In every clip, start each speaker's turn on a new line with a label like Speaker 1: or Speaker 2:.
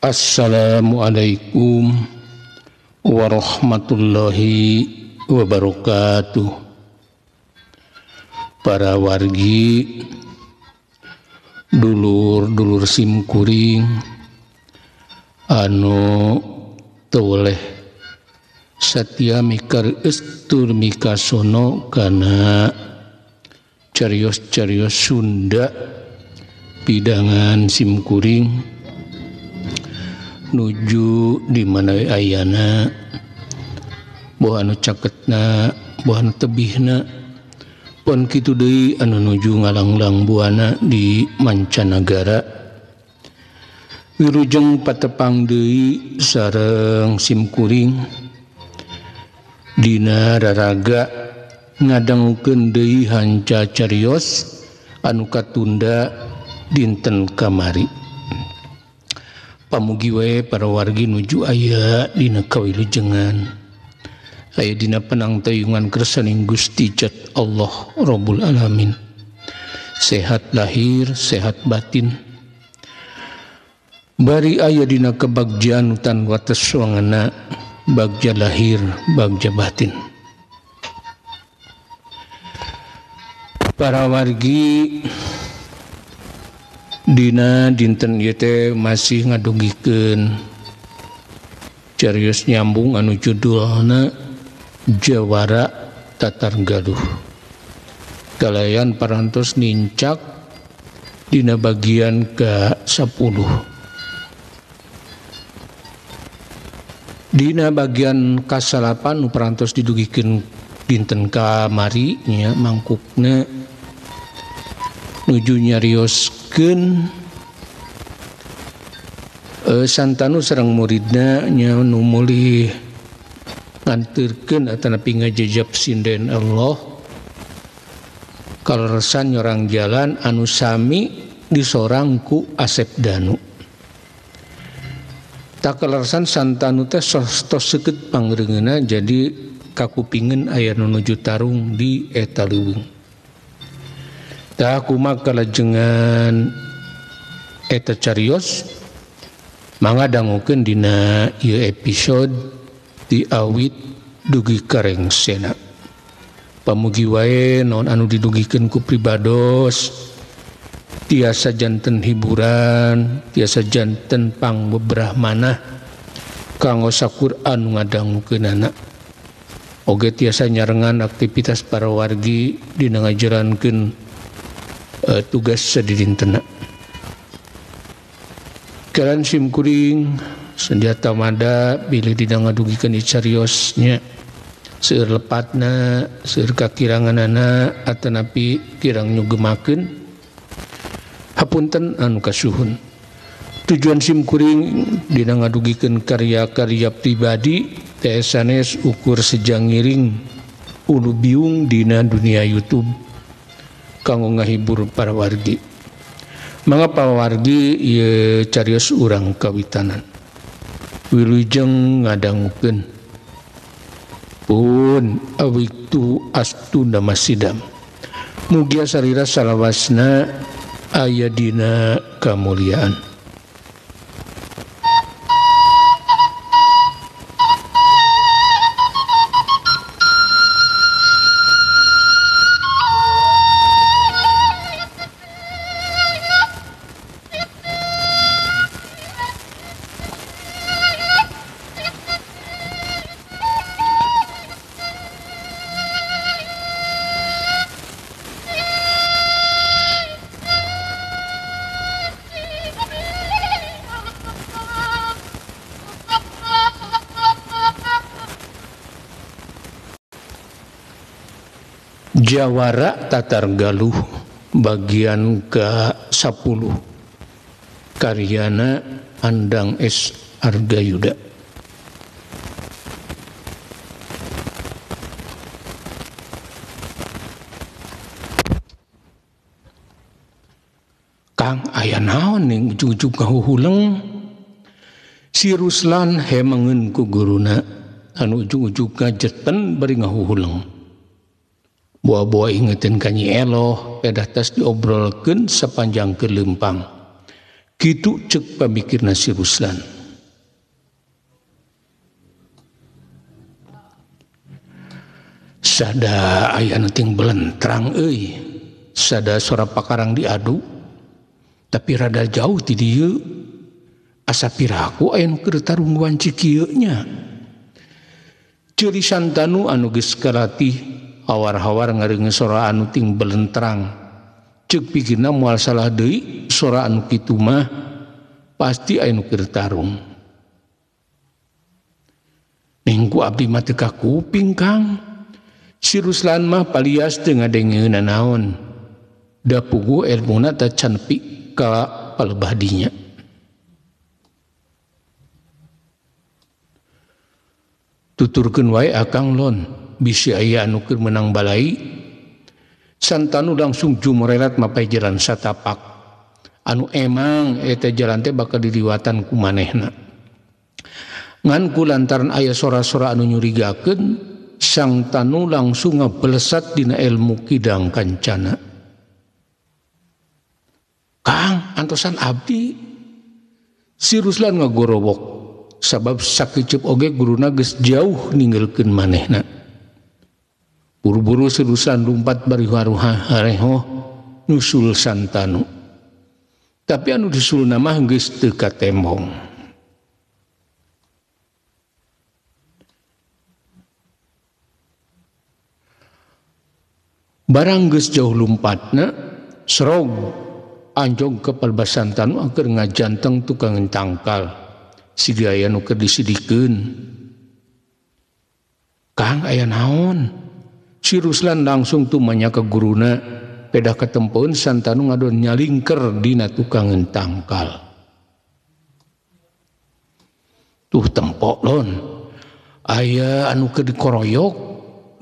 Speaker 1: Assalamualaikum warahmatullahi wabarakatuh. Para wargi, dulur-dulur simkuring anu toleh satya mikar estur mikasono kana carios-carios Sunda pidangan simkuring nuju di mana ayana boh anu caketna boh anu tebihna pon kitu deui anu nuju ngalanglang buana di mancanagara wirujeng patepang deui sareng simkuring dina raraga ngadangukeun deui hanca carios anu katunda dinten kamari. Pamugi wae para wargi nuju aya dina kawilujengan, aya dina penangtayungan kersaning Gusti Jat Allah Rabbul Alamin, sehat lahir sehat batin, bari aya dina kebagjaan utan wates wangana bagja lahir bagja batin. Para wargi dina dinten ieu teh masih ngadugikeun carios nyambung anu judulna Jawara Tatar Galuh. Kalayan parantos nincak dina bagian ke-10. Dina bagian ka-8 nu parantos didugikeun dinten kamari nya mangkukna nuju nyarioskeun santanu sareng muridna nya nu meuli nganteurkeun atanapi ngajejab sinden Allah kaleresan nyorang jalan anu sami disorang ku Asep Danu. Tak kaleresan santanu teh tos seukeut pangreungeunna jadi kakupingeun aya nu nuju tarung di eta leuweung. Tak kumaha kalajengan eta carios mangga dangukeun dina ieu episode ti awit dugi karengsena. Pamugi wae naon anu didugikeun ku pribados tiasa janten hiburan, tiasa janten pangbebrah manah kanggo Quran nu ngadangukeunana. Oge tiasa nyarengan aktivitas para wargi dina ngajarankeun tugas sadidintena. Kalan simkuring senjata mada bilih dina ngadugikeun icariosnya seueur lepatna seueur kakiranganana atanapi kirang nyugemakeun hapunten anu kasuhun. Tujuan simkuring dina ngadugikeun karya-karya pribadi teh sanes ukur sejangiring ulu biung dina dunia YouTube kanggo ngahibur para wargi. Mangga para wargi ieu carios urang kawitanan. Wilujeng ngadangukeun pun awitu astuna masidam. Mugia sarira salawasna aya dina kamuliaan. Jawara Tatar Galuh bagian ke-10 karyana Andang S. Argayuda. Kang aya naon ning ujug-ujug kahuhuleng si Ruslan hemangeun ku guruna anu ujug-ujug ngajetten bari ngahuhuleng. Buah-buah ingetin ka Nyi Eloh pedah tas diobrolkeun sapanjang kelempang. Kitu cek pamikirna si Ruslan. sada aya anu ting belentrang sada sora pakarang diadu tapi rada jauh ti dieu asa piraku aya nu keur tarungguan cikieu nya ceuri Santanu anu geus kalatih hawar-hawar ngareungeun sora anu ting belentrang ceuk pikirna moal salah deui sora anu kitu mah pasti aya nu keur tarung ningku abdi mah teu kakuping Kang si Ruslan mah palias teu ngadengeun naon da puguh ilmuna teh can nepi ka palebah dinya tuturkeun wae akang lon bisi aya anu keur meunang balai Santanu langsung jumorelat mapai jalan satapak anu emang eta jalan teh bakal diliwatan ku manehna ngan kulantaran aya sora-sora anu nyurigakeun Santanu langsung ngabelesat dina ilmu kidang kancana Kang antosan abdi si Ruslan ngagorowok sabab sakeuceup oge guruna geus jauh ninggalkeun manehna buru-buru si Ruslan lumpat bari hareho nusul Santanu tapi anu disulna mah geus teu katembong barang geus jauh lumpatna serog anjog ke palebah Santanu angker ngajanteng tukang tangkal siga aya nu keur disidikeun Kang aya naon si Ruslan langsung tumanya ke guruna pedah ketempeun Santanu ngadon nyalingker dina tukang tangkal tuh tempok lon aya anu keur dikoroyok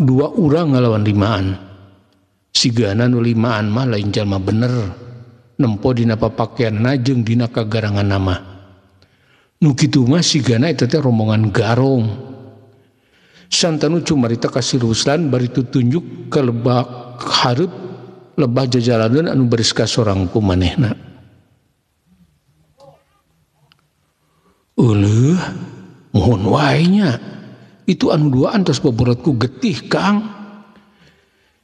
Speaker 1: 2 urang ngalawan 5an sigana nu 5an mah lain jalma bener nempo dina papakeanna jeung dina kagaranganna mah nu kitu mah sigana eta teh rombongan garong Santanu cumarita ka si Ruslan bari tutunjuk ka lebah hareup lebah jajalaneun anu baris ka sorang ku manehna Uleuh mohon wae nya itu anu duaan tos boborotku getih Kang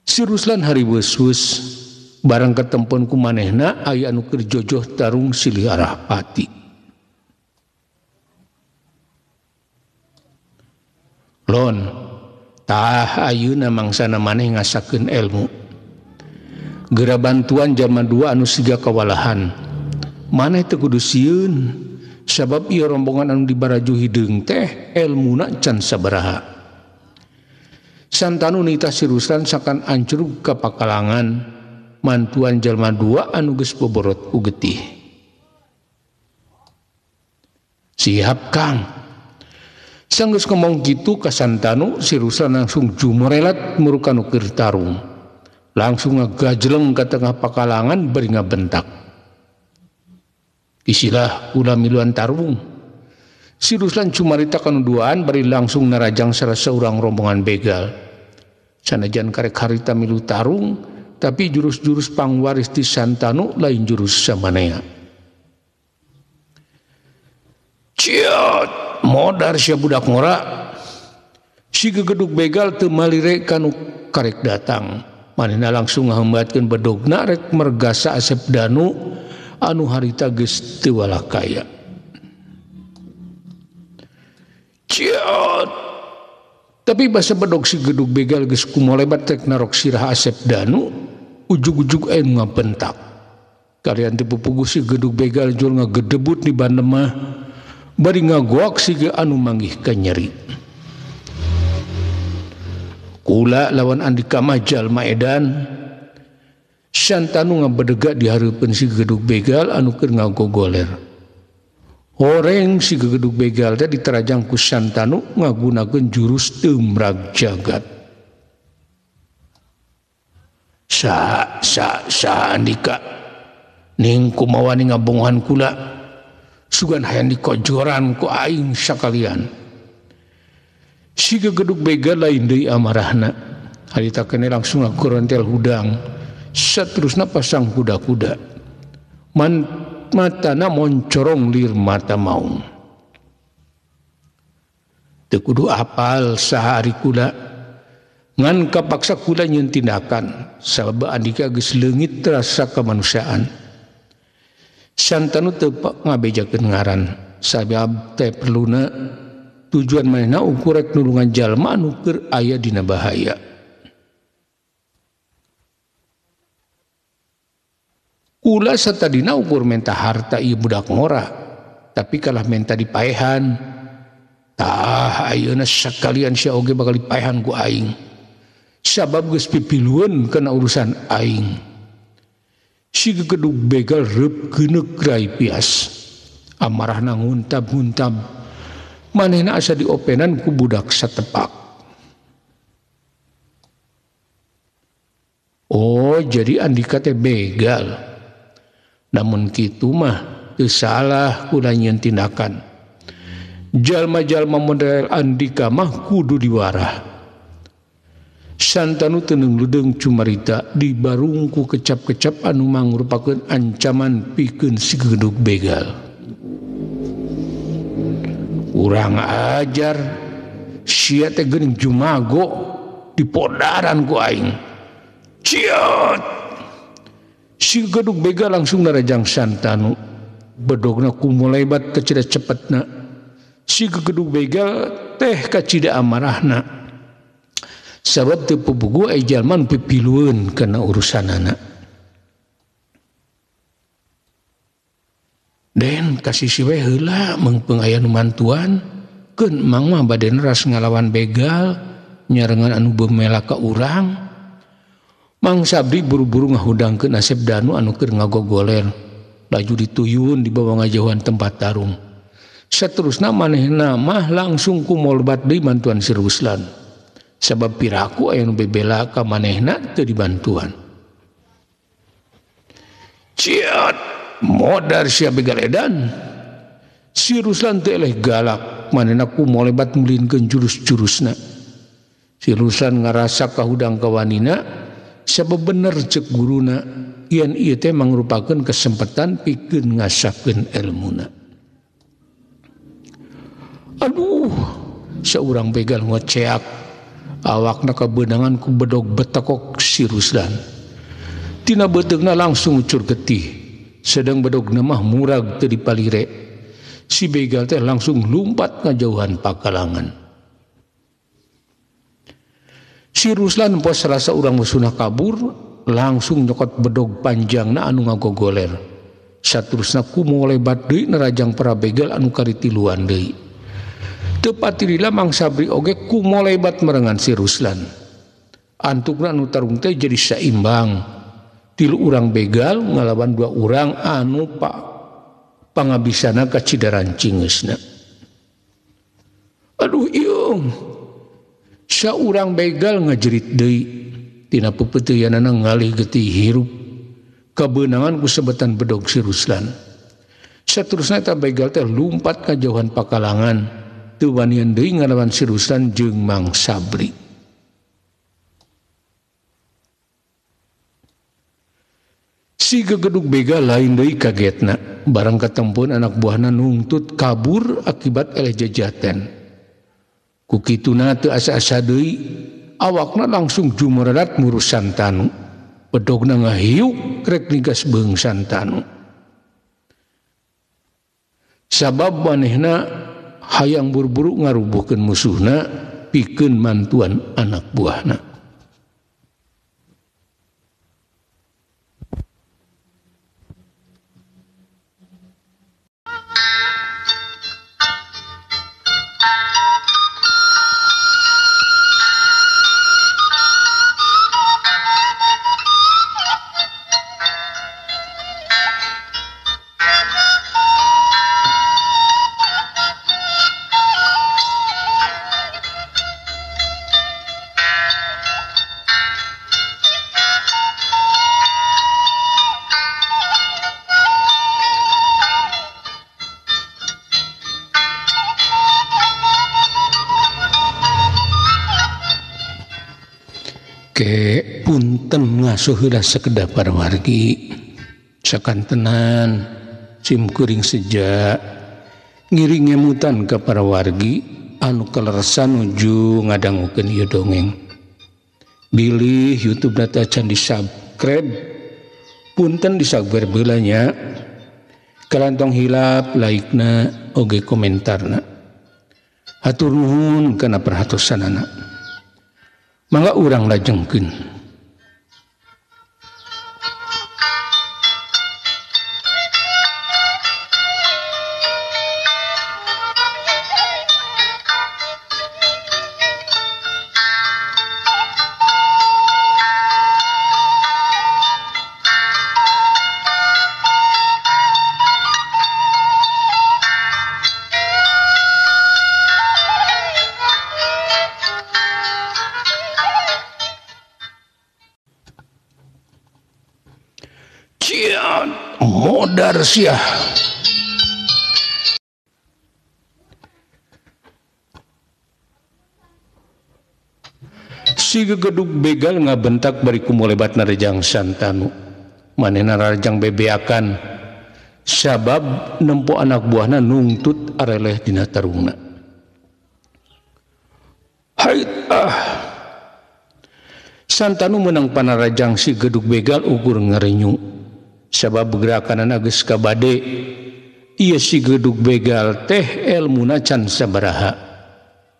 Speaker 1: si Ruslan hari weus-weus barang ketempon ku manehna aya anu keur jojoh tarung silih arah pati lon tah ayeuna mangsana maneh ngasakeun ilmu geura bantuan zaman 2 anu siga kawalahan maneh teu kudu sieun sabab ieu rombongan anu dibaraju hideung teh ilmuna can sabaraha Santanu nitah si Ruslan sakan ancurug ka pakalangan mantuan jalma 2 anu geus boborot ku getih siap Kang sanggeus ngomong kitu ka Santanu si Ruslan langsung jumorelat muruka nu keur tarung langsung ngagajleng ka tengah pakalangan bari ngabentak isilah ulah miluan tarung si Ruslan cumarita kanu duaan bari langsung narajang salah seorang rombongan begal sanajan karek harita milu tarung tapi jurus-jurus pangwaris di Santanu lain jurus samanea ciot modar sia budak ngora si gegeduk begal teu malire kanu karek datang manehna langsung ngahambatkeun bedogna rek mergasa Asep Danu anu harita geus teu walakaya ciot tapi basa bedog si gedug begal geus kumolebat tek narok sirah Asep Danu ujug-ujug aya ngabentak kalian teu pupuguh si gedug begal jol ngagedebut di bandem mah bari ngagoak siga anu manggih ka nyeri kula lawan Andika mah jalma edan Santanu ngabedega di hareupeun si gedug begal anu keur ngagogoler horeng si gegedug begal teh diterajang ku Santanu ngagunakeun jurus teumrag jagat sa Andika ning kumaha ning ngabongohan kula sugan hayang dikojoran ku aing sakalian si gegedug begal lain deui amarahna harita keneh langsung ngakurontel hudang saterusna pasang kuda-kuda matana moncorong lir mata maung teu kudu apal saha ari kula ngan kapaksa kula nyeun tindakan sabab andika geus leungit rasa kemanusiaan. Santanu teu ngabejakeun ngaran sabab teh perluna tujuan manehna ukur rek nulungan jalma anu keur aya dina bahaya. Kula satadina ukur menta harta ieu budak ngora, tapi kalah menta dipaehan. Tah ayeuna sakalian sia oge bakal dipaehan ku aing. Sabab geus pipilueun kana urusan aing. Si gegedug begal reup geuneuk rai pias. Amarahna nguntab-nguntab. Manehna asa diopenan ku budak satepak. Oh, jadi andika teh begal. Namun kitu mah teu salah kula nyieun tindakan. Jalma-jalma model andika mah kudu diwarah. Santanu teunung ledeung cumarita dibarungku kecap-kecap anu mangrupakeun ancaman pikeun si gegedug begal. Urang ajar sia teh geuning jumago dipodaran ku aing. Ciot. Si gegedug begal langsung narajang Santanu. Bedogna kumolebat kacida cepetna. Si gegedug begal teh kacida amarahna. Sabab teu pubugu ai jalma nu pipilueun kana urusanana. Den kasih we heula mengpeung aya nu mantuan keun emang mah bade ras ngalawan begal nyarengan anu beumela ka urang. Mang Sabri buru-buru ngahudangkeun Asep Danu anu keur ngagogoler, laju dituyun di bawah ngajauhan tempat tarung. Saterusna manehna mah langsung kumolbat deui mantuan si Ruslan. Sabab piraku aya nu bebela ka manehna teu dibantuan. Ciat modar sia begal edan. Si Ruslan teh eleh galak, manehna kumolebat mulingkeun jurus-jurusna. Si Ruslan ngarasa kahudang kawanina. Sabab bener cek guruna yen ieu teh mangrupakeun kesempatan pikeun ngasahkeun elmuna. Aduh, saurang begal ngoceak awakna kabeunangan ku bedog betekok si Ruslan. Tina beuteungna langsung ucur getih, sedang bedogna mah murag teu dipalire. Si begal teh langsung lumpat ngajauhan pakalangan. Si Ruslan pos rasa urang musuhna kabur, langsung nyokot bedog panjangna anu ngagogoler. Saterusna kumolebat deui nerajang para begal anu karitiluan deui. Teu patilila Mang Sabri oge kumolebat merengan si Ruslan. Antukna anu tarung teh jadi saimbang. 3 urang begal ngalawan 2 urang anu pangabisana ka cidaran cingeusna. Aduh iung. Saurang begal ngajerit deui tina pepeteuyanana ngalih getih hirup kabeunangan ku sebetan bedog si Ruslan. Saterusna eta begal teh lumpat ka jauhan pakalangan teu wanian deui ngalawan si Ruslan jeung Mang Sabri. Si gegedug begal lain deui kagetna barang katempeun anak buahna nungtut kabur akibat eleh jajaten. Kukituna teu asa-asa deui awakna langsung jumererat ngurus Santanu. Bedogna ngahiuk rek nigas beung Santanu. Sabab manehna hayang buru-buru ngarubuhkeun musuhna pikeun mantuan anak buahna. Ke punten ngasuh heula sakedah para wargi sakantenan sim kuring seja ngiring ngemutan ka para wargi anu kaleresan nuju ngadangukeun ieu dongeng. bilih YouTube data can di subscribe punten di subscribe belanya kalantong hilap like na oge komentar na hatur nuhun kana perhatosanana mangga urang lajengkeun. Modar siah si gegeduk begal ngabentak bari kumolebatna Rajang Santanu manehna Rajang bebeakan sabab nempo anak buahna nungtut areleh dina tarungna. Santanu menang panarajang si geduk begal ukur ngarenyu sabab gerakanana geus kabade ieu si geduk begal teh elmuna can sabaraha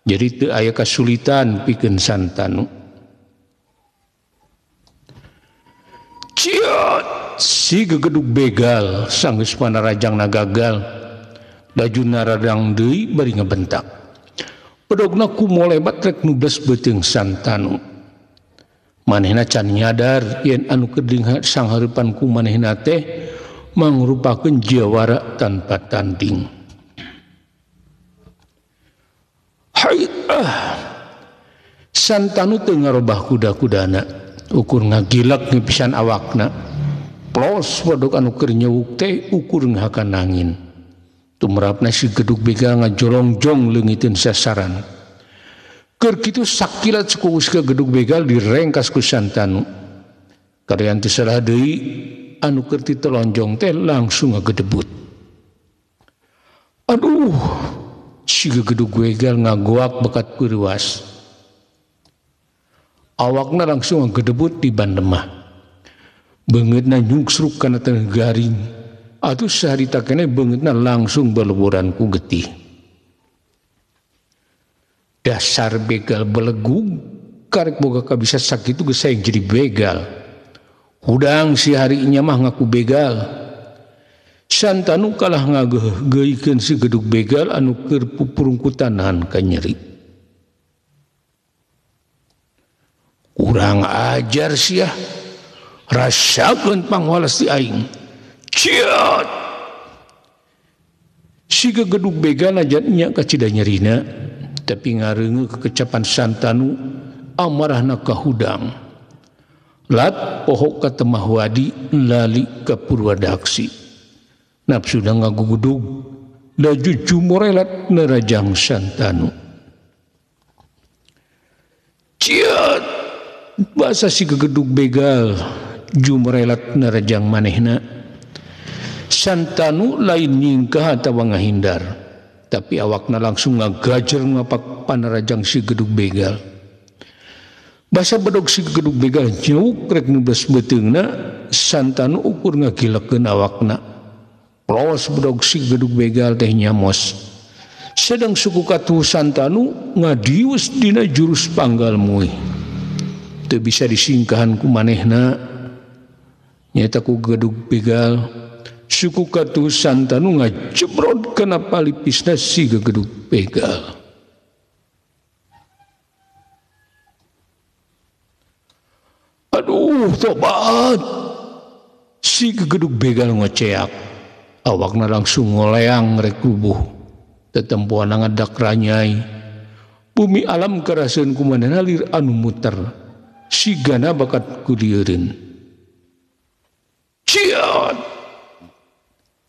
Speaker 1: jadi teu aya kasulitan pikeun Santanu. Ciot si gegeduk begal sanggeus panarajangna gagal dajuna radang deui bari ngabentak pedogna kumolebat rek nubles beuteung Santanu. Manehna can nyadar yen anu keding sanghareupan ku manehna teh mangrupakeun jawara tanpa tanding. Santanu teu ngarobah kuda-kudana ukur ngagilak ngepisan awakna plos wadok anu keur nyewuk teh ukur ngahakan angin tumrapna si geduk begal ngajolongjong leungiteun sasaran. Keur kitu sakilat sukugus ke geduk begal direngkas ku Santanu. Karean teu salah deui anu keur titelonjong teh langsung ngagedebut. Aduh, si geduk begal ngagoak bekat kuriwas. Awakna langsung ngagedebut di bandemah. Beungeutna nyungsruk kana tengah garing. Atuh saharita keneh beungeutna langsung beleburan ku getih. Dasar begal belegung karek boga kabisa sakitu geus saeng jadi begal hudang si harinya mah ngaku begal. Santanu kalah ngageuykeun si geduk begal anu keur pupurungkutanan ka nyeri. Kurang ajar sia rasakeun pangwalas ti aing. Ciot si geduk begal aja nya ka cida nyerina tapi ngareungeun kekecapan Santanu amarahna ka hudang lat pohok ka temah wadi lali ka Purwadaksi nafsuna ngagugudug laju jumorelat na Rajang Santanu. Ciat basa si gegedug begal jumorelat na Rajang manehna Santanu lain nyingkah atawa ngahindar tapi awakna langsung ngagajer ngapak panarajang si gedug begal. Basa bedog si gedug begal nyeuk rek nubles beuteungna Santanu ukur ngagilekeun awakna. Plos bedog si gedug begal teh nyamos. Sedang suku katuh Santanu ngadius dina jurus panggal muih. Teu bisa disingkahan ku manehna nyata ku gedug begal. Suku katuh Santanu ngajebrod kana palipisna si gegedug begal. Aduh, tobat. Si gegedug begal ngoceak. Awakna langsung ngoleang rek rubuh. Tetempoan ngadak ranyai. Bumi alam karaseun kumanehna lir anu muter. Sigana bakat kulieureun. Ciat.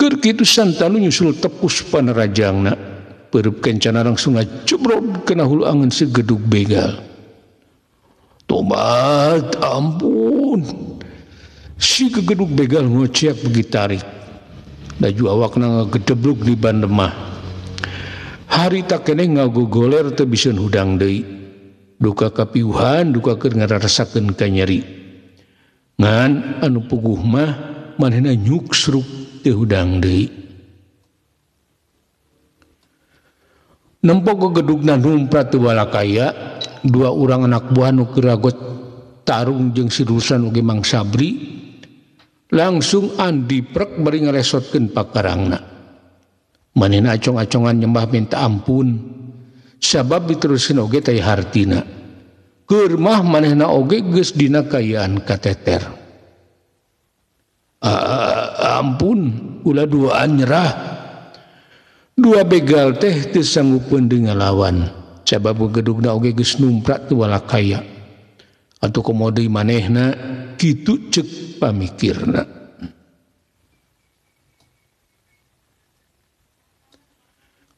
Speaker 1: Keur kitu Santanu nyusul tepus panarajangna peureub kencana langsung ngajebrod kana hulu angeun si gedug begal. Tobat ampun. Si gegedug begal ngoceak begitarik. Laju awakna ngagedeblug di bandemah. Harita keneh ngagogoler teu biseun hudang deui. duka kapiuhan duka keur ngarasakeun ka nyeri ngan anu puguh mah manehna nyuksruk teu hudang deui. Nempo ke gedugna numprat teu walakaya dua urang anak buah nu keragot tarung jeung si Ruslan oge Mang Sabri langsung andiprek bari ngaresotkeun pakarangna. Manehna acong-acongan nyembah minta ampun sabab diteruskeun oge teh hartina. Keur mah manehna oge geus dina kayaan kateter. Ampun ulah duaan nyerah. Dua begal teh teu sanggupeun deui ngalawan sabab gedugna oge geus numprat teu walakaya. Atuh komo deui manehna kitu ceuk pamikirna.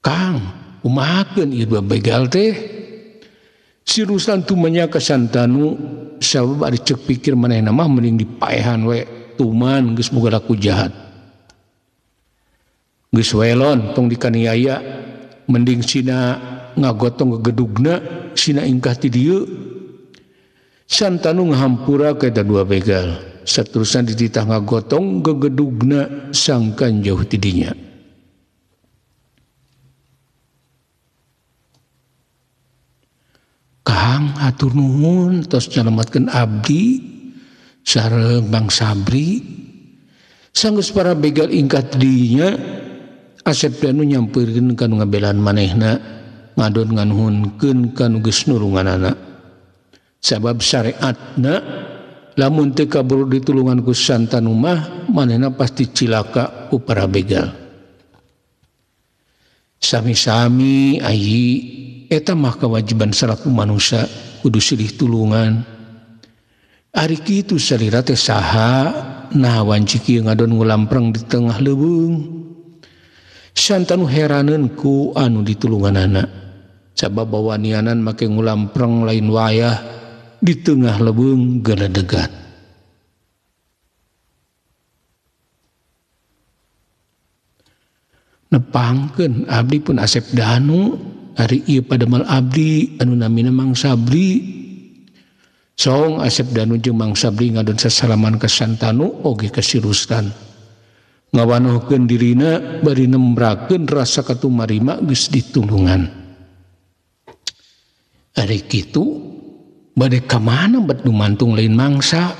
Speaker 1: Kang, kumahakeun ieu dua begal teh? Si Ruslan tu manya ka Santanu sabab ari ceuk pikir manehna mah mending dipaehan we tuman geus boga laku jahat. Geus welon tong dikaniaya mending sina ngagotong ke gedugna sina ingkah ti dieu. Santanu ngahampura ka eta dua begal saterusan dititah ngagotong ke gedugna sangkan jauh ti dinya. Kang hatur nuhun tos nyalametkeun abdi sareng Bang Sabri. Sanggeus para begal ingkah ti dinya Asep Danu nyampeurkeun kanu ngabelaan manehna ngadon nganuhunkeun kanu geus nulunganana. Sabab syariatna lamun teu kabur ditulungan ku Santanu mah manehna pasti cilaka ku para begal. Sami-sami ayi eta mah kewajiban salaku manusia kudu silih tulungan. Ari kitu salira teh saha nahawan ciki ngadon ngulampreng di tengah leuweung. Santanu heraneun ku anu ditulunganana sabab bawanianan make ngulampreng lain wayah di tengah leuweung geledegan. Nepangkeun abdi pun Asep Danu ari ieu pademal abdi anu namina Mang Sabri. Song Asep Danu jeung Mang Sabri ngadon sasalaman ka Santanu oge ka si Ruslan. Ngawanohkeun dirina bari nembrakeun rasa katumarima geus ditulungan. Ari kitu bade ka mana bet dumantung lain mangsa.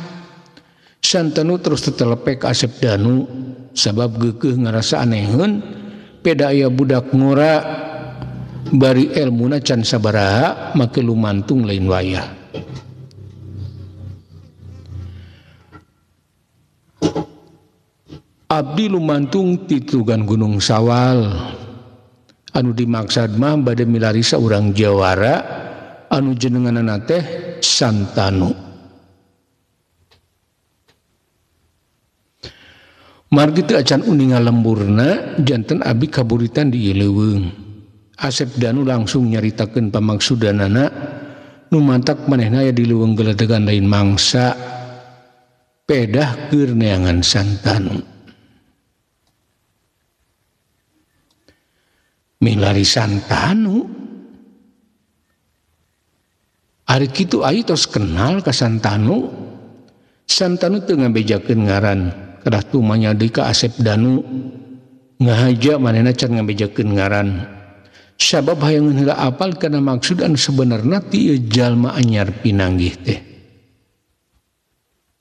Speaker 1: Santanu terus tetelepek ka Asep Danu sabab geukeuh ngarasa aneheun peda aya budak ngora bari elmuna can sabaraha make lumantung lain wayah. Abdi lumantung ti Tugan Gunung Sawal anu dimaksad mah bade milari saurang jawara anu jenenganana teh Santanu. Margi teu acan uninga lemburna janten abdi kaburitan di ieu leuweung. Asep Danu langsung nyaritakeun pamaksudannana nu mantak manehna aya di leuweung geledegan lain mangsa pedah keur neangan Santanu. Milari Santanu ari kitu aing tos kenal ka Santanu. Santanu teu ngabejakeun ngaran kadah tumanya deui ka Asep Danu ngahaja manehna can ngabejakeun ngaran sabab hayangeun heula apal kana maksud anu sebenarna ti ieu jalma anyar pinanggih teh.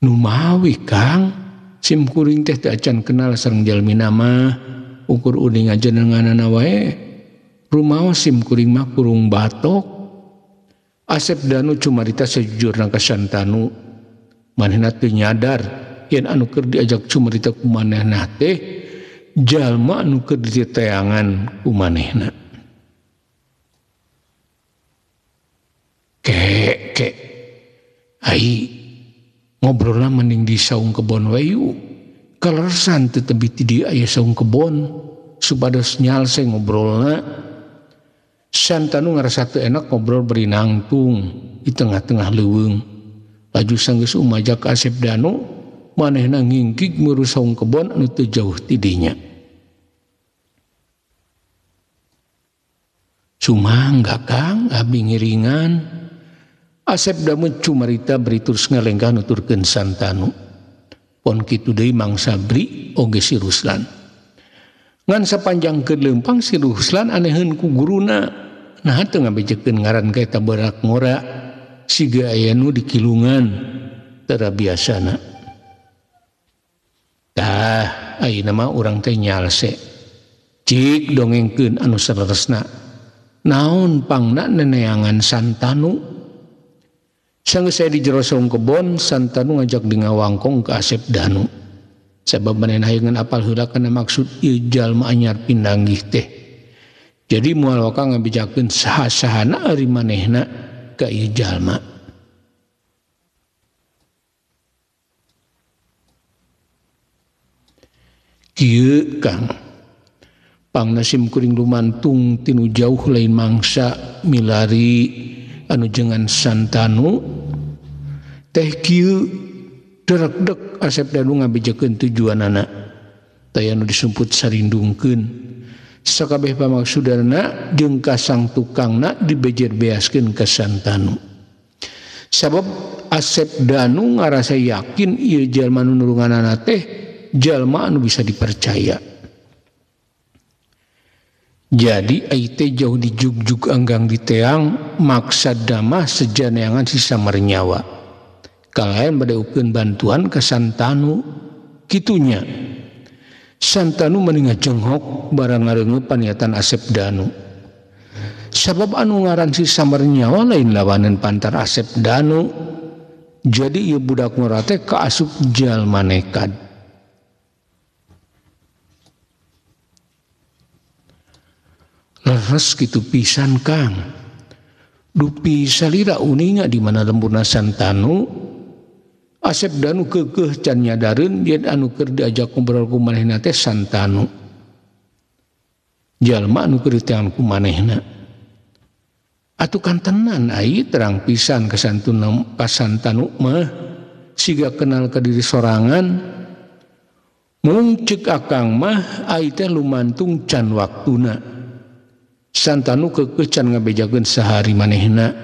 Speaker 1: Nu mawi Kang sim kuring teh teu acan kenal sareng jalmina mah ukur uning ajenenganana wae. Rumaos sim kuring mah kurung batok. Asep Danu cumarita sejujurna ka Santanu manehna teu nyadar yen anu keur diajak cumarita ku manehna teh jalma anu keur diteteangan ku manehna. Ke ai ngobrolna mending di saung kebon wayu. Kalersan teu tebi ti dieu aya saung kebon supados nyalse ngobrolna. Santanu ngarasa teu enak ngobrol beri nangtung di tengah-tengah leuweung. Laju sanggeus umajak ka Asep Danu manehna ngingkig ngurus saung kebon anu teu jauh ti dinya. Sumangga Kang abdi ngiringan Asep damun cumarita beri terus ngalenggah nuturkeun Santanu. Pon kitu deui Mang Sabri oge si Ruslan. Ngan sapanjang keur leumpang si Ruslan aneheun ku guruna. Nah teu ngabejekeun ngaran ka eta Barak Ngora siga aya nu dikilungan tara biasana. Tah ayeuna mah urang teh nyalse. Cik dongengkeun anu sareresna. Naon pangna neneangan Santanu? Sanggeus saya di jero saung kebon, Santanu ngajak di ngawangkong ke Asep Danu. Sabab manehna hayeungan apal heula kana maksud ieu jalma anyar pindanggih teh. Jadi moal waka ngabijakeun saha-sahana ari manehna ka ieu jalma. Kieu Kang, pangnasim kuring lumantung tinu jauh lain mangsa milari anu jengan Santanu teh kieu derekdek Asep Danu ngabejakeun tujuanana teh anu disumput sarindungkeun sakabeh pamaksudna jeung ka sang tukangna dibejer beaskeun ka Santanu. Sabab Asep Danu ngarasa yakin ieu jalma nu nulunganana teh jalma anu bisa dipercaya. Jadi aite jauh dijuk-juk anggang diteang maksad damah sejaneangan sisa mernyawa. Kalayan badeukeun bantuan ke Santanu kitunya. Santanu meninga jenghok barang ngareungeun paniatan Asep Danu. Sabab anu ngaran sisa mernyawa lain lawanan pantar Asep Danu. Jadi ieu budak Ngora teh kaasup jalma nekad. Leres kitu pisan Kang. Dupi salira uninga di mana lemburna Santanu. Asep Danu keukeuh can nyadareun yen anu keur diajak ngobrol ku manehna teh Santanu. Jalma anu keur diteangan ku manehna. Atuh kan tenan ai terang pisan ka Santanu mah siga kenal ka diri sorangan. Mung ceuk akang mah ai teh lumantung can waktuna. Santanu keukeuh can ngabejakeun sahari manehna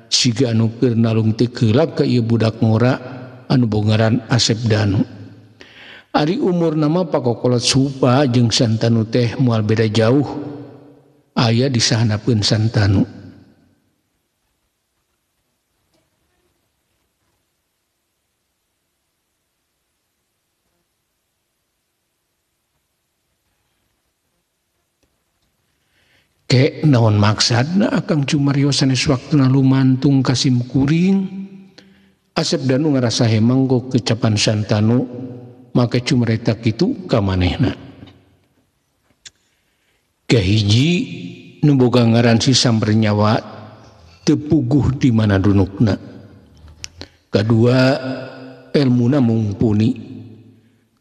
Speaker 1: siga anu keur nalung teu keulak ka ieu budak Ngora anu bongaran Asep Danu. Ari umurna mah pakokolot supa jeung Santanu teh moal beda jauh. Aya di sahanapeun Santanu. Kek naon maksadna akang cumario sanes waktuna lumantung kasim kuring. Asep Danu ngarasa hemang ku kecapan Santanu make cumareta kitu ka manehna. Kahiji nu boga ngaran si Samernyawa teu puguh di mana dunukna. Kadua elmuna mumpuni.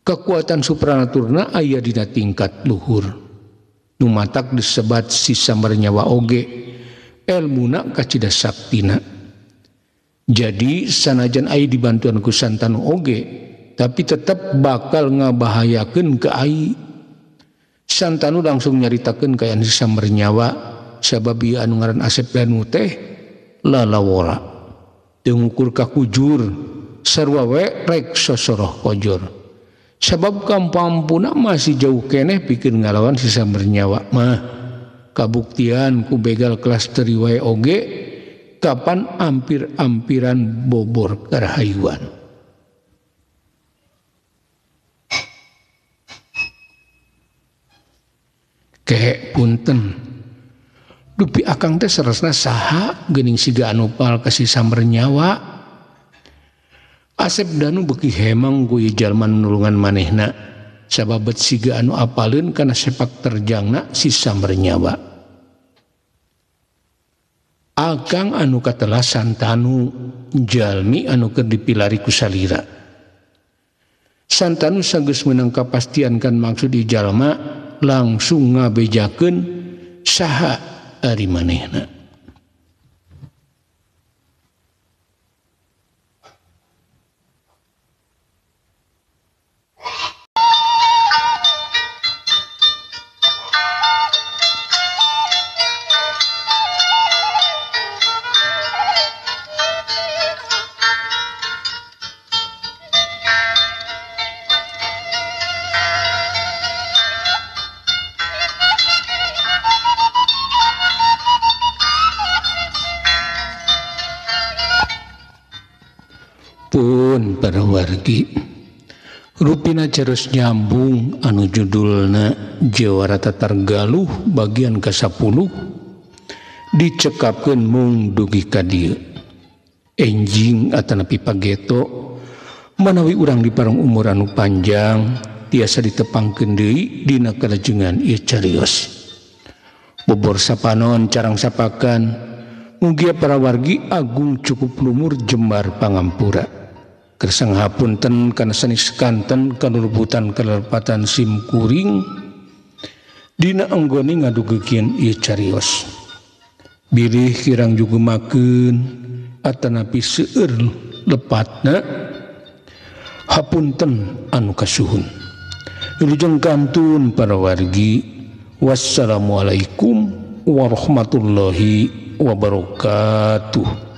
Speaker 1: Kekuatan supranaturna aya dina tingkat luhur. Numatak disebat si Samernyawa oge elmuna kacida saktina. Jadi sanajan ai dibantuan ku Santanu oge tapi tetap bakal ngabahayakeun ke ai. Santanu langsung nyaritakeun ka si Samernyawa sabab ieu anu ngaran Asep Danu teh lalawora teu ngukur ka kujur sarua we rek sosoroh kojor. Sabab kampampuna masih jauh keneh pikeun ngalawan si Samernyawa mah. Kabuktian ku begal kelas teri wae oge kapan ampir-ampiran bobor karahayuan. Kek punten. Dupi akang teh saresna saha geuning siga anu pal ka si Samernyawa. Asep Danu beuki hemang ku ieu jalma nulungan manehna sababet siga anu apaleun kana sepak terjangna si Samernyawa. Akang anu katelah Santanu jalmi anu keur dipilari ku salira. Santanu sanggeus meunang kapastian kan maksud ieu jalma langsung ngabejakeun saha ari manehna. Pun para wargi rupina terus nyambung anu judulna Jawara Tatar Galuh bagian ke-10 dicekapkeun mung dugi ka dieu. Enjing atanapi pageto manawi urang di parang umur anu panjang tiasa ditepangkeun deui dina kalajengan ieu carios. Bobor sapanon carang sapakan mugia para wargi agung cukup lumur jembar pangampura. Kersang hapunten kana sanes kanten kanurubutan kalerpatan sim kuring dina anggone ngadugeukeun ieu carios. Bilih kirang jugumakeun atanapi seueur lepatna hapunten anu kasuhun. Wilujeng kantun para wargi. Wassalamualaikum warahmatullahi wabarakatuh.